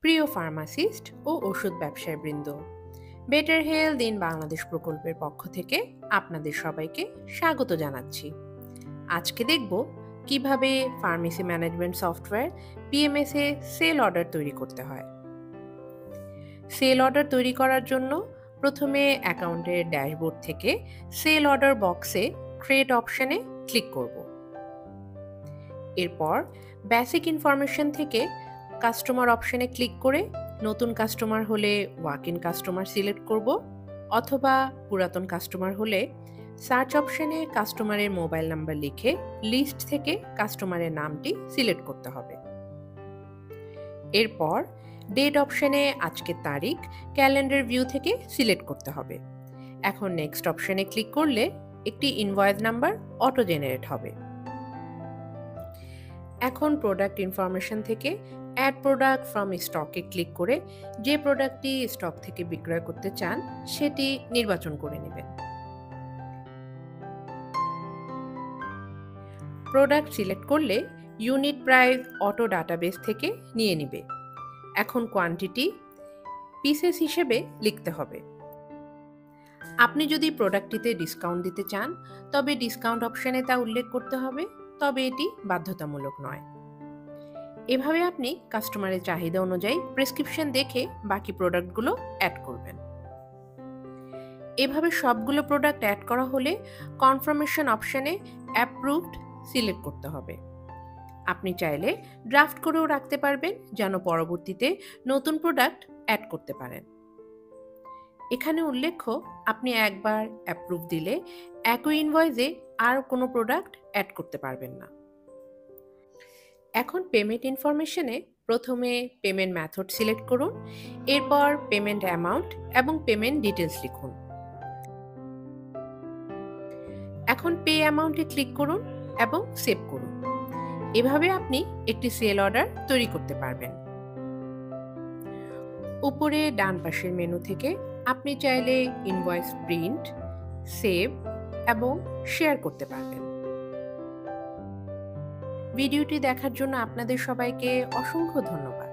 প্রিয় ফার্মাসিস্ট ও ওষুধ ব্যবসায়ীবৃন্দ, better health in Bangladesh প্রকল্পের পক্ষ থেকে আপনাদের সবাইকে স্বাগত জানাচ্ছি। আজকে দেখব কিভাবে ফার্মেসি ম্যানেজমেন্ট সফটওয়্যার পিএমএস এ সেল অর্ডার তৈরি করতে হয়। সেল অর্ডার তৈরি করার জন্য প্রথমে অ্যাকাউন্টের ড্যাশবোর্ড থেকে সেল অর্ডার বক্সে ক্রিয়েট অপশনে ক্লিক করব। এরপর বেসিক ইনফরমেশন থেকে কাস্টমার অপশনে ক্লিক করে নতুন কাস্টমার হলে ওয়াক ইন কাস্টমার সিলেক্ট করব, অথবা পুরাতন কাস্টমার হলে সার্চ অপশনে কাস্টমারের মোবাইল নাম্বার লিখে লিস্ট থেকে কাস্টমারের নামটি সিলেক্ট করতে হবে। এরপর ডেট অপশনে আজকের তারিখ ক্যালেন্ডার ভিউ থেকে সিলেক্ট করতে হবে। এখন নেক্সট অপশনে ক্লিক করলে একটি ইনভয়েস নাম্বার অটো জেনারেট হবে। এখন প্রোডাক্ট ইনফরমেশন থেকে অ্যাড প্রোডাক্ট ফ্রম স্টকে ক্লিক করে যে প্রোডাক্টটি স্টক থেকে বিক্রয় করতে চান সেটি নির্বাচন করে নেবেন। প্রোডাক্ট সিলেক্ট করলে ইউনিট প্রাইস অটো ডাটাবেস থেকে নিয়ে নিবে। এখন কোয়ান্টিটি পিসেস হিসেবে লিখতে হবে। আপনি যদি প্রোডাক্টটিতে ডিসকাউন্ট দিতে চান তবে ডিসকাউন্ট অপশনে তা উল্লেখ করতে হবে, তবে এটি বাধ্যতামূলক নয়। এভাবে আপনি কাস্টমারের চাহিদা অনুযায়ী প্রেসক্রিপশন দেখে বাকি প্রোডাক্টগুলো অ্যাড করবেন। এভাবে সবগুলো প্রোডাক্ট অ্যাড করা হলে কনফার্মেশন অপশনে অ্যাপ্রুভড সিলেক্ট করতে হবে। আপনি চাইলে ড্রাফট করেও রাখতে পারবেন যেন পরবর্তীতে নতুন প্রোডাক্ট অ্যাড করতে পারেন। এখানে উল্লেখ্য, আপনি একবার অ্যাপ্রুভ দিলে একই ইনভয়েসে আর কোনো প্রোডাক্ট অ্যাড করতে পারবেন না। এখন পেমেন্ট ইনফরমেশনে প্রথমে পেমেন্ট মেথড সিলেক্ট করুন, এরপর পেমেন্ট অ্যামাউন্ট এবং পেমেন্ট ডিটেলস লিখুন। এখন পে অ্যামাউন্টে ক্লিক করুন এবং সেভ করুন। এভাবে আপনি একটি সেল অর্ডার তৈরি করতে পারবেন। উপরে ডান পাশের মেনু থেকে আপনি চাইলে ইনভয়েস প্রিন্ট, সেভ এবং শেয়ার করতে পারবেন। ভিডিওটি দেখার জন্য আপনাদের সবাইকে অসংখ্য ধন্যবাদ।